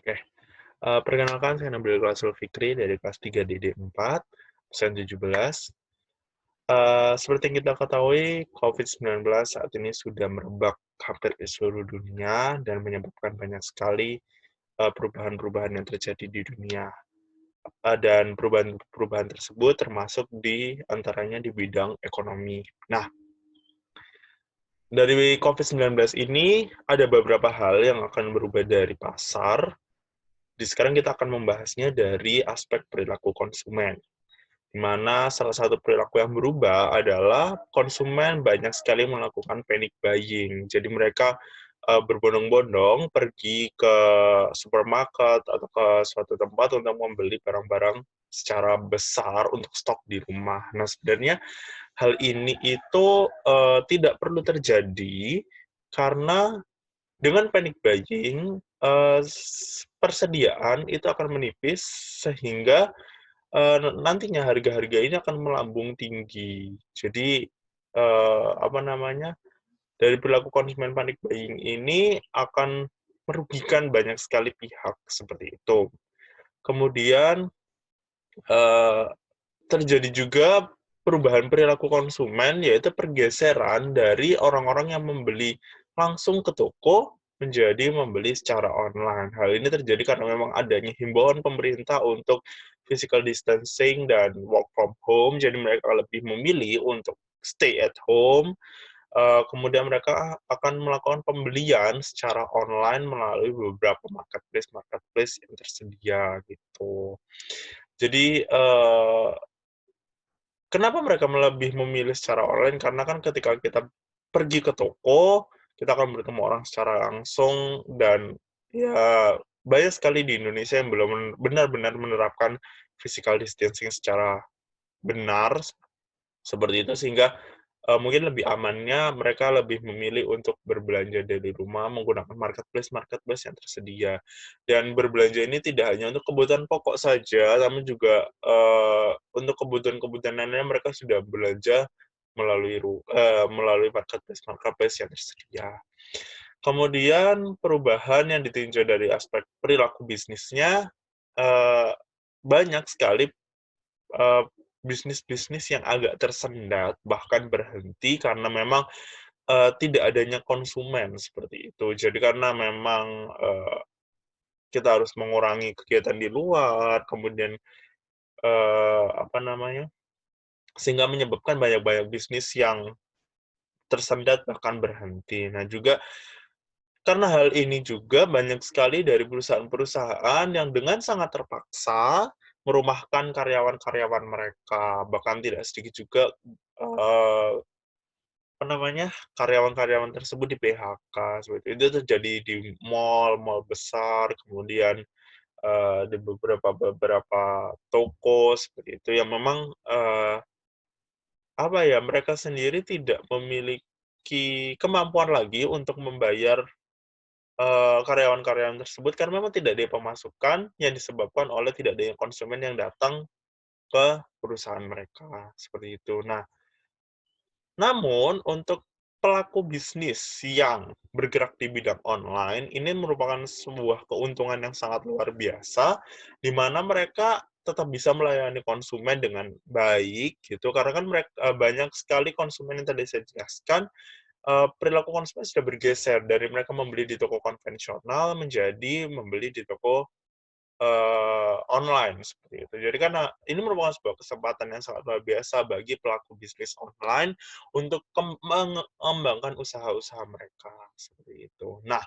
Oke, perkenalkan saya Nabil Rasul Fikri dari kelas 3 DD 4, absen 17. Seperti yang kita ketahui, COVID-19 saat ini sudah merebak hampir di seluruh dunia dan menyebabkan banyak sekali perubahan-perubahan yang terjadi di dunia. Dan perubahan-perubahan tersebut termasuk di antaranya di bidang ekonomi. Nah, dari COVID-19 ini ada beberapa hal yang akan berubah dari pasar. Sekarang kita akan membahasnya dari aspek perilaku konsumen, di mana salah satu perilaku yang berubah adalah konsumen banyak sekali melakukan panic buying. Jadi mereka berbondong-bondong pergi ke supermarket atau ke suatu tempat untuk membeli barang-barang secara besar untuk stok di rumah. Nah, sebenarnya hal ini itu tidak perlu terjadi karena dengan panic buying, persediaan itu akan menipis sehingga, nantinya harga-harga ini akan melambung tinggi. Jadi, apa namanya, dari perilaku konsumen panic buying ini akan merugikan banyak sekali pihak, seperti itu. Kemudian, eee, terjadi juga perubahan perilaku konsumen, yaitu pergeseran dari orang-orang yang membeli langsung ke toko menjadi membeli secara online. Hal ini terjadi karena memang adanya himbauan pemerintah untuk physical distancing dan work from home, jadi mereka lebih memilih untuk stay at home, kemudian mereka akan melakukan pembelian secara online melalui beberapa marketplace-marketplace yang tersedia, gitu. Jadi, kenapa mereka lebih memilih secara online? Karena kan ketika kita pergi ke toko, kita akan bertemu orang secara langsung dan ya banyak sekali di Indonesia yang belum benar-benar menerapkan physical distancing secara benar, seperti itu sehingga, mungkin lebih amannya mereka lebih memilih untuk berbelanja dari rumah menggunakan marketplace-marketplace yang tersedia. Dan berbelanja ini tidak hanya untuk kebutuhan pokok saja, namun juga, untuk kebutuhan-kebutuhan lainnya mereka sudah belanja melalui marketplace-marketplace yang tersedia. Kemudian perubahan yang ditinjau dari aspek perilaku bisnisnya, eee, banyak sekali eee, bisnis-bisnis yang agak tersendat, bahkan berhenti karena memang, tidak adanya konsumen, seperti itu. Jadi karena memang, kita harus mengurangi kegiatan di luar, kemudian, apa namanya, sehingga menyebabkan banyak-banyak bisnis yang tersendat bahkan berhenti. Nah juga karena hal ini juga banyak sekali dari perusahaan-perusahaan yang dengan sangat terpaksa merumahkan karyawan-karyawan mereka, bahkan tidak sedikit juga, apa namanya, karyawan-karyawan tersebut di-PHK, seperti itu terjadi di mall-mall besar, kemudian, di beberapa toko, seperti itu yang memang, apa ya, mereka sendiri tidak memiliki kemampuan lagi untuk membayar karyawan-karyawan tersebut karena memang tidak ada pemasukan yang disebabkan oleh tidak adanya konsumen yang datang ke perusahaan mereka, seperti itu. Nah, namun untuk pelaku bisnis yang bergerak di bidang online, ini merupakan sebuah keuntungan yang sangat luar biasa, di mana mereka tetap bisa melayani konsumen dengan baik gitu, karena kan banyak sekali konsumen yang tadi saya jelaskan, perilaku konsumen sudah bergeser dari mereka membeli di toko konvensional menjadi membeli di toko, online, seperti itu. Jadi kan, ini merupakan sebuah kesempatan yang sangat luar biasa bagi pelaku bisnis online untuk mengembangkan usaha-usaha mereka, seperti itu. Nah,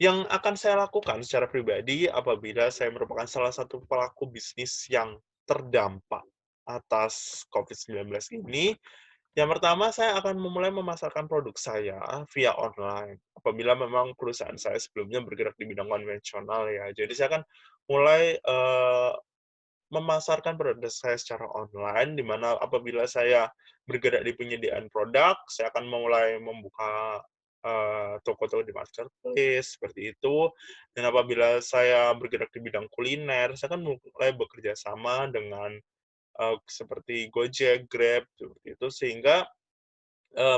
yang akan saya lakukan secara pribadi apabila saya merupakan salah satu pelaku bisnis yang terdampak atas COVID-19 ini, yang pertama, saya akan memulai memasarkan produk saya via online. Apabila memang perusahaan saya sebelumnya bergerak di bidang konvensional ya. Jadi saya akan mulai, memasarkan produk saya secara online, di mana apabila saya bergerak di penyediaan produk, saya akan mulai membuka, toko-toko di marketplace, seperti itu. Dan apabila saya bergerak di bidang kuliner, saya akan mulai bekerja sama dengan, seperti Gojek, Grab, seperti itu. Sehingga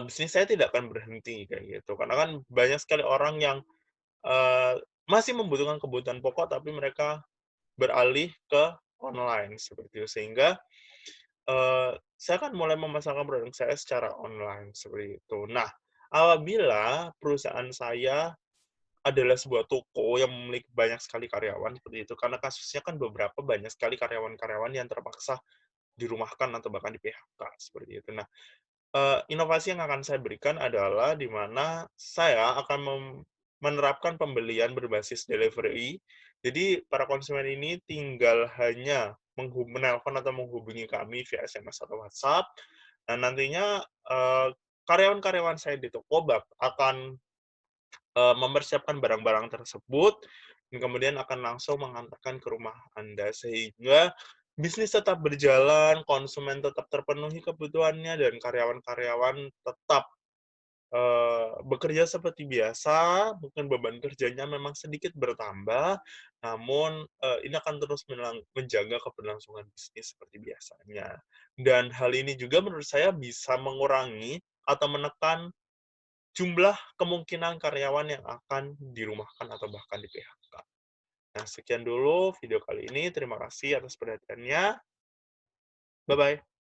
bisnis saya tidak akan berhenti kayak gitu, karena kan banyak sekali orang yang, masih membutuhkan kebutuhan pokok, tapi mereka beralih ke online, seperti itu. Sehingga, saya kan mulai memasarkan produk saya secara online, seperti itu. Nah, apabila perusahaan saya adalah sebuah toko yang memiliki banyak sekali karyawan, seperti itu, karena kasusnya kan beberapa banyak sekali karyawan-karyawan yang terpaksa dirumahkan atau bahkan di-PHK, seperti itu. Nah, inovasi yang akan saya berikan adalah di mana saya akan menerapkan pembelian berbasis delivery. Jadi para konsumen ini tinggal hanya menelpon atau menghubungi kami via SMS atau WhatsApp. Nah, nantinya, karyawan-karyawan saya di toko akan, mempersiapkan barang-barang tersebut dan kemudian akan langsung mengantarkan ke rumah Anda, sehingga bisnis tetap berjalan, konsumen tetap terpenuhi kebutuhannya, dan karyawan-karyawan tetap, bekerja seperti biasa. Mungkin beban kerjanya memang sedikit bertambah, namun, ini akan terus menjaga keberlangsungan bisnis seperti biasanya. Dan hal ini juga menurut saya bisa mengurangi atau menekan jumlah kemungkinan karyawan yang akan dirumahkan atau bahkan di-PHK. Nah, sekian dulu video kali ini. Terima kasih atas perhatiannya. Bye-bye.